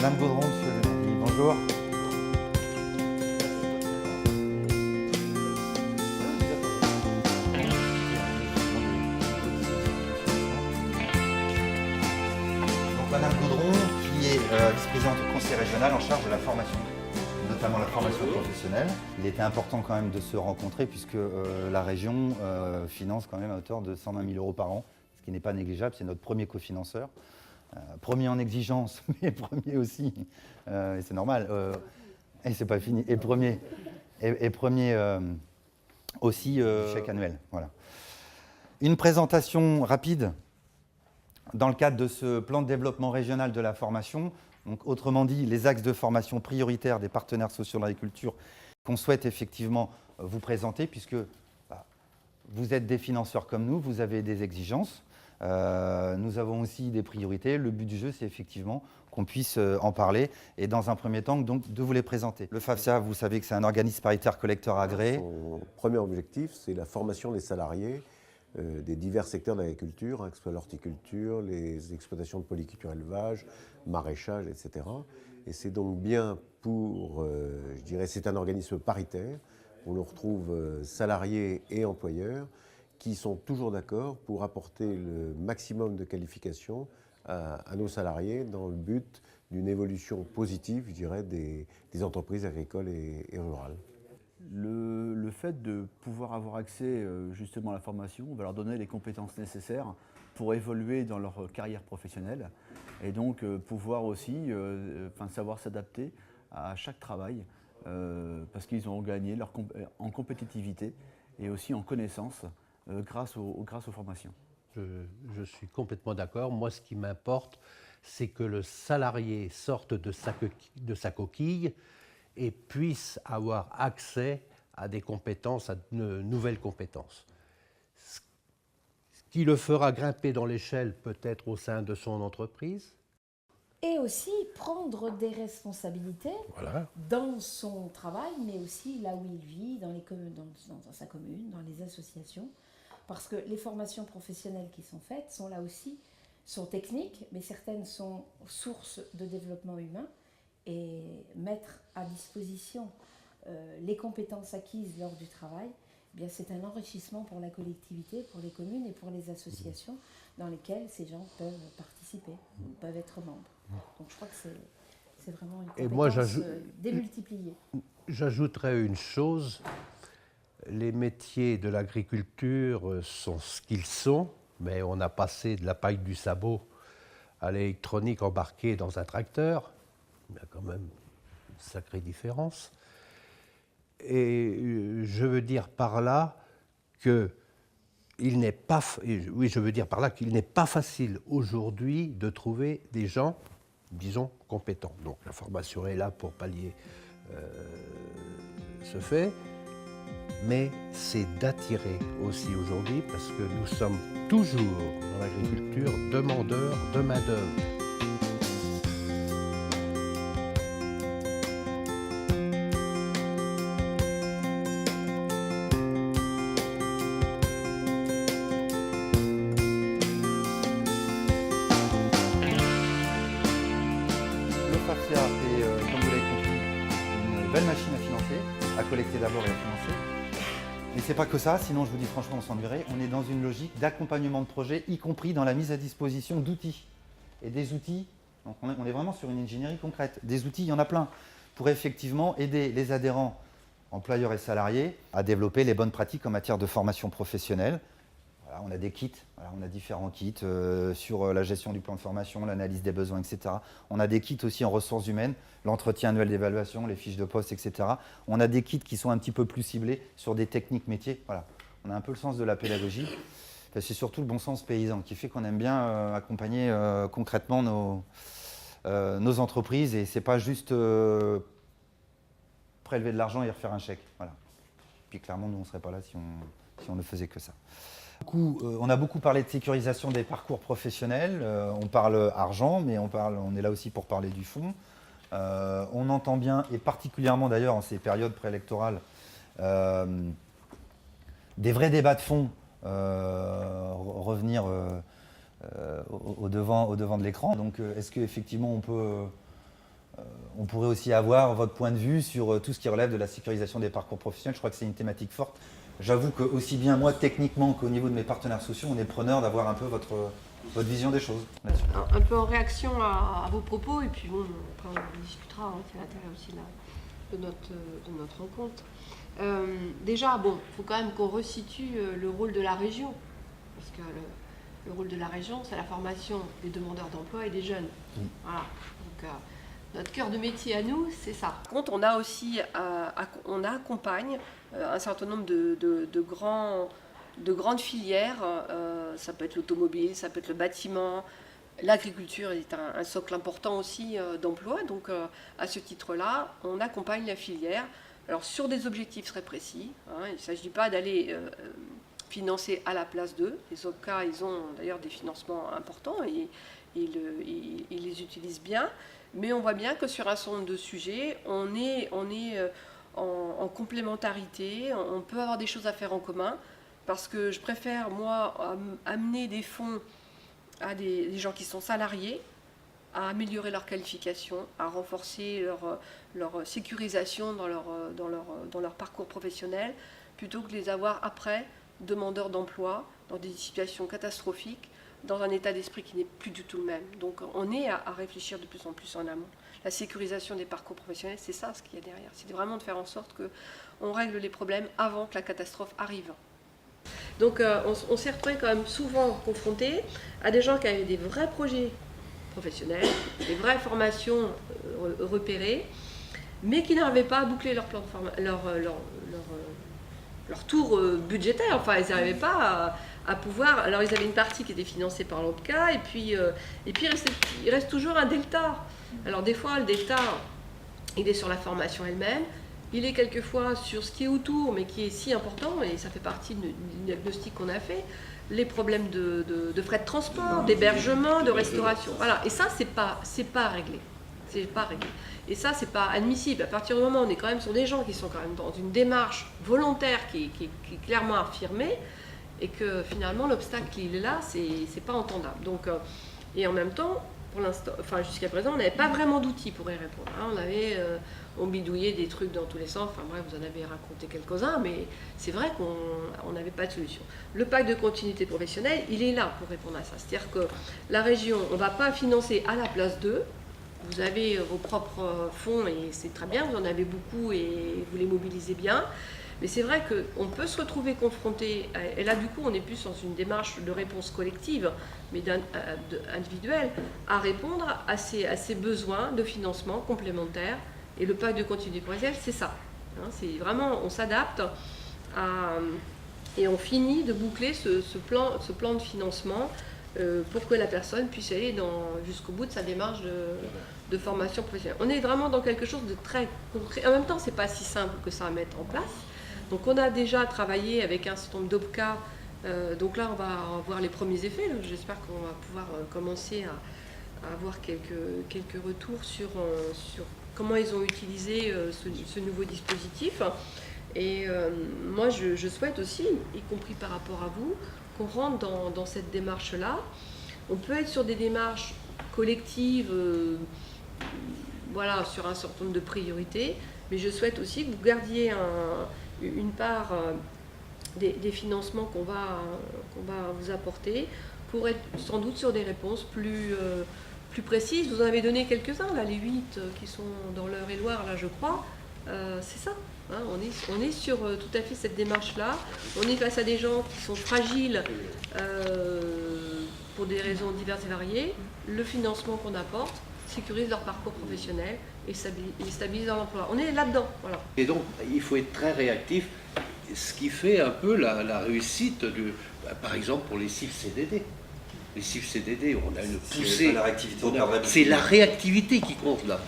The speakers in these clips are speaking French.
Madame Gaudron, monsieur le maire, bonjour. Donc Madame Gaudron, qui est vice-présidente du conseil régional en charge de la formation, notamment la formation professionnelle. Il était important quand même de se rencontrer puisque la région finance quand même à hauteur de 120 000 € par an, ce qui n'est pas négligeable, c'est notre premier cofinanceur. Premier en exigence, mais premier aussi, et c'est normal, et c'est pas fini, et premier aussi chèque annuel. Voilà. Une présentation rapide dans le cadre de ce plan de développement régional de la formation, donc autrement dit les axes de formation prioritaires des partenaires sociaux de l'agriculture qu'on souhaite effectivement vous présenter, puisque vous êtes des financeurs comme nous, vous avez des exigences. Nous avons aussi des priorités. Le but du jeu, c'est effectivement qu'on puisse en parler et dans un premier temps, donc, de vous les présenter. Le FAFSA, vous savez que c'est un organisme paritaire collecteur agréé. Son premier objectif, c'est la formation des salariés des divers secteurs de l'agriculture, hein, que ce soit l'horticulture, les exploitations de polyculture élevage, maraîchage, etc. Et c'est donc bien pour, je dirais, c'est un organisme paritaire, où l'on retrouve salariés et employeurs, qui sont toujours d'accord pour apporter le maximum de qualifications à nos salariés dans le but d'une évolution positive, je dirais, des entreprises agricoles et rurales. Le fait de pouvoir avoir accès justement à la formation va leur donner les compétences nécessaires pour évoluer dans leur carrière professionnelle et donc pouvoir aussi savoir s'adapter à chaque travail parce qu'ils ont gagné en compétitivité et aussi en connaissance grâce aux formations. Je suis complètement d'accord. Moi, ce qui m'importe, c'est que le salarié sorte de sa coquille et puisse avoir accès à des compétences, à de nouvelles compétences. Ce qui le fera grimper dans l'échelle peut-être au sein de son entreprise. Et aussi prendre des responsabilités dans son travail, mais aussi là où il vit, dans sa commune, dans les associations. Parce que les formations professionnelles qui sont faites sont là aussi, sont techniques, mais certaines sont sources de développement humain. Et mettre à disposition les compétences acquises lors du travail, eh bien c'est un enrichissement pour la collectivité, pour les communes et pour les associations dans lesquelles ces gens peuvent participer, peuvent être membres. Donc je crois que c'est vraiment une compétence démultipliée. J'ajouterais une chose, les métiers de l'agriculture sont ce qu'ils sont, mais on a passé de la paille du sabot à l'électronique embarquée dans un tracteur. Il y a quand même une sacrée différence. Et je veux dire par là qu'il n'est pas facile aujourd'hui de trouver des gens, disons, compétents. Donc la formation est là pour pallier ce fait, mais c'est d'attirer aussi aujourd'hui, parce que nous sommes toujours dans l'agriculture demandeurs de main-d'œuvre. Comme vous l'avez compris, une belle machine à financer, à collecter d'abord et à financer. Mais c'est pas que ça, sinon je vous dis franchement on s'ennuierait. On est dans une logique d'accompagnement de projet, y compris dans la mise à disposition d'outils. Et des outils, donc on est vraiment sur une ingénierie concrète. Des outils, il y en a plein, pour effectivement aider les adhérents, employeurs et salariés, à développer les bonnes pratiques en matière de formation professionnelle. Voilà, on a des kits, on a différents kits sur la gestion du plan de formation, l'analyse des besoins, etc. On a des kits aussi en ressources humaines, l'entretien annuel d'évaluation, les fiches de poste, etc. On a des kits qui sont un petit peu plus ciblés sur des techniques métiers. Voilà. On a un peu le sens de la pédagogie. Enfin, c'est surtout le bon sens paysan qui fait qu'on aime bien accompagner concrètement nos entreprises. Et ce n'est pas juste prélever de l'argent et refaire un chèque. Voilà. Puis clairement, nous, on ne serait pas là si on ne faisait que ça. On a beaucoup parlé de sécurisation des parcours professionnels, on parle argent, mais on est là aussi pour parler du fond. On entend bien, et particulièrement d'ailleurs en ces périodes préélectorales, des vrais débats de fond revenir au devant de l'écran. Donc est-ce qu'effectivement on peut On pourrait aussi avoir votre point de vue sur tout ce qui relève de la sécurisation des parcours professionnels. Je crois que c'est une thématique forte. J'avoue que aussi bien moi techniquement qu'au niveau de mes partenaires sociaux, on est preneur d'avoir un peu votre vision des choses là-dessus. Un peu en réaction à vos propos, et puis bon, après on discutera, hein, c'est l'intérêt aussi de notre rencontre. Déjà, bon, il faut quand même qu'on resitue le rôle de la région, parce que le rôle de la région, c'est la formation des demandeurs d'emploi et des jeunes. Voilà. Donc, notre cœur de métier à nous, c'est ça. Par contre, on a aussi, on accompagne un certain nombre de grandes filières. Ça peut être l'automobile, ça peut être le bâtiment. L'agriculture est un socle important aussi d'emploi. Donc, à ce titre-là, on accompagne la filière. Alors, sur des objectifs très précis. Hein, il ne s'agit pas d'aller financer à la place d'eux. Les OPCA, ils ont d'ailleurs des financements importants et ils les utilisent bien. Mais on voit bien que sur un certain nombre de sujets, on est en complémentarité, on peut avoir des choses à faire en commun, parce que je préfère, moi, amener des fonds à des gens qui sont salariés, à améliorer leur qualification, à renforcer leur sécurisation dans leur parcours professionnel, plutôt que de les avoir après demandeurs d'emploi, dans des situations catastrophiques, dans un état d'esprit qui n'est plus du tout le même. Donc on est à réfléchir de plus en plus en amont. La sécurisation des parcours professionnels, c'est ça ce qu'il y a derrière. C'est vraiment de faire en sorte qu'on règle les problèmes avant que la catastrophe arrive. Donc on s'est retrouvés quand même souvent confrontés à des gens qui avaient des vrais projets professionnels, des vraies formations repérées, mais qui n'arrivaient pas à boucler leur plan de leur tour budgétaire. Enfin, ils n'arrivaient pas à pouvoir... Alors, ils avaient une partie qui était financée par l'OPCA, et puis il reste toujours un delta. Alors, des fois, le delta, il est sur la formation elle-même, il est quelquefois sur ce qui est autour, mais qui est si important, et ça fait partie du diagnostic qu'on a fait, les problèmes de frais de transport, d'hébergement, de restauration. Voilà, et ça, c'est pas réglé. C'est pas réglé. Et ça, c'est pas admissible. À partir du moment où on est quand même sur des gens qui sont quand même dans une démarche volontaire qui est clairement affirmée, et que finalement l'obstacle il est là, c'est pas entendable. Donc, et en même temps, pour l'instant, enfin jusqu'à présent, on n'avait pas vraiment d'outils pour y répondre. Hein. On bidouillait des trucs dans tous les sens. Enfin bref, vous en avez raconté quelques-uns, mais c'est vrai qu'on n'avait pas de solution. Le pacte de continuité professionnelle, il est là pour répondre à ça. C'est-à-dire que la région, on ne va pas financer à la place d'eux. Vous avez vos propres fonds et c'est très bien, vous en avez beaucoup et vous les mobilisez bien. Mais c'est vrai qu'on peut se retrouver confronté, et là du coup on est plus dans une démarche de réponse collective, mais individuelle, à répondre à ces besoins de financement complémentaires. Et le pacte de continuité professionnelle, c'est ça. Hein, c'est vraiment, on s'adapte et on finit de boucler ce plan de financement pour que la personne puisse aller jusqu'au bout de sa démarche de formation professionnelle. On est vraiment dans quelque chose de très concret. En même temps, c'est pas si simple que ça à mettre en place. Donc on a déjà travaillé avec un certain nombre d'OPCA. Donc là, on va voir les premiers effets. J'espère qu'on va pouvoir commencer à avoir quelques retours sur comment ils ont utilisé ce nouveau dispositif. Et moi, je souhaite aussi, y compris par rapport à vous, qu'on rentre dans cette démarche-là. On peut être sur des démarches collectives, voilà, sur un certain nombre de priorités, mais je souhaite aussi que vous gardiez une part des financements qu'on va vous apporter pour être sans doute sur des réponses plus précises. Vous en avez donné quelques-uns, là, les 8 qui sont dans l'Eure-et-Loire, là, je crois. C'est ça. Hein, on est sur tout à fait cette démarche-là. On est face à des gens qui sont fragiles pour des raisons diverses et variées. Le financement qu'on apporte sécurise leur parcours professionnel et stabilise l'emploi. On est là-dedans. Voilà. Et donc, il faut être très réactif, ce qui fait un peu la réussite, par exemple, pour les CIF-CDD. Les CIF-CDD, on a une poussée. C'est la réactivité qui compte là.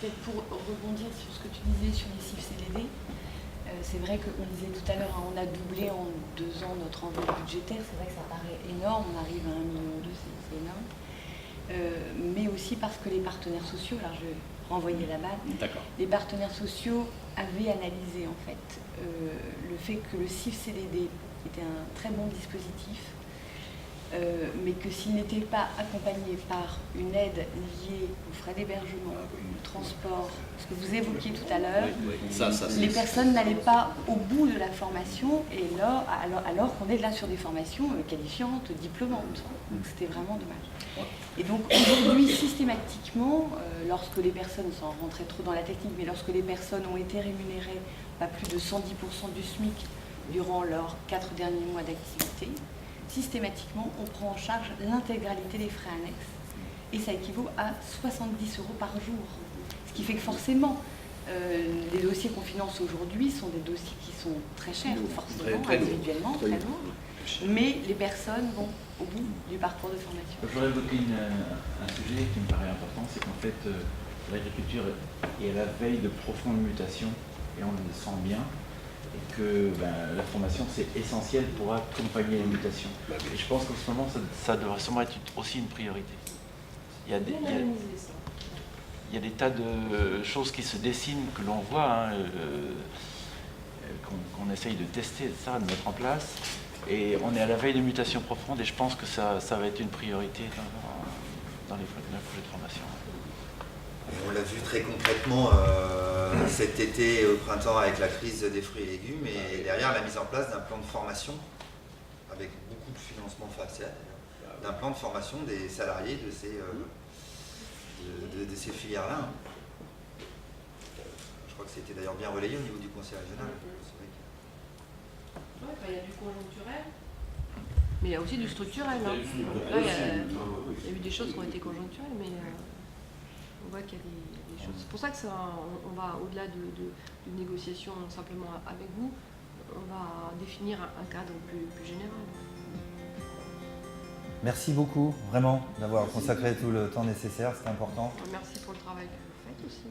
Peut-être pour rebondir sur ce que tu disais sur les CIF-CDD, c'est vrai qu'on disait tout à l'heure, on a doublé en 2 ans notre enveloppe budgétaire. C'est vrai que ça paraît énorme, on arrive à 1,2 million, c'est énorme. Mais aussi parce que les partenaires sociaux, alors je vais renvoyer la balle, les partenaires sociaux avaient analysé en fait le fait que le CIF-CDD était un très bon dispositif mais que s'ils n'étaient pas accompagnés par une aide liée aux frais d'hébergement, au transport, ce que vous évoquiez tout à l'heure, les personnes n'allaient pas au bout de la formation, et là, alors qu'on est là sur des formations qualifiantes, diplômantes. Donc c'était vraiment dommage. Et donc aujourd'hui, systématiquement, lorsque les personnes, sans rentrer trop dans la technique, mais lorsque les personnes ont été rémunérées à plus de 110% du SMIC durant leurs 4 derniers mois d'activité, systématiquement, on prend en charge l'intégralité des frais annexes. Et ça équivaut à 70 € par jour. Ce qui fait que forcément, les dossiers qu'on finance aujourd'hui sont des dossiers qui sont très chers, forcément, très individuellement, très lourds. Mais les personnes vont au bout du parcours de formation. Je voudrais évoquer un sujet qui me paraît important, c'est qu'en fait, l'agriculture est à la veille de profondes mutations, et on le sent bien, et que la formation, c'est essentiel pour accompagner les mutations. Et je pense qu'en ce moment, ça devrait sûrement être aussi une priorité. Il y a des tas de choses qui se dessinent, que l'on voit, qu'on essaye de tester, ça, de mettre en place. Et on est à la veille de mutations profondes, et je pense que ça va être une priorité dans les projets de formation. On l'a vu très concrètement cet été au printemps avec la crise des fruits et légumes, et derrière la mise en place d'un plan de formation avec beaucoup de financement facial, d'un plan de formation des salariés de ces filières-là. Je crois que c'était d'ailleurs bien relayé au niveau du conseil régional. Il y a du conjoncturel, mais il y a aussi du structurel. Là, il y a eu des choses qui ont été conjoncturelles, mais on voit qu'il y a des choses. C'est pour ça que on va au-delà d'une négociation simplement avec vous, on va définir un cadre plus général. Merci beaucoup, vraiment, d'avoir consacré tout le temps nécessaire, c'était important. Merci pour le travail que vous faites aussi.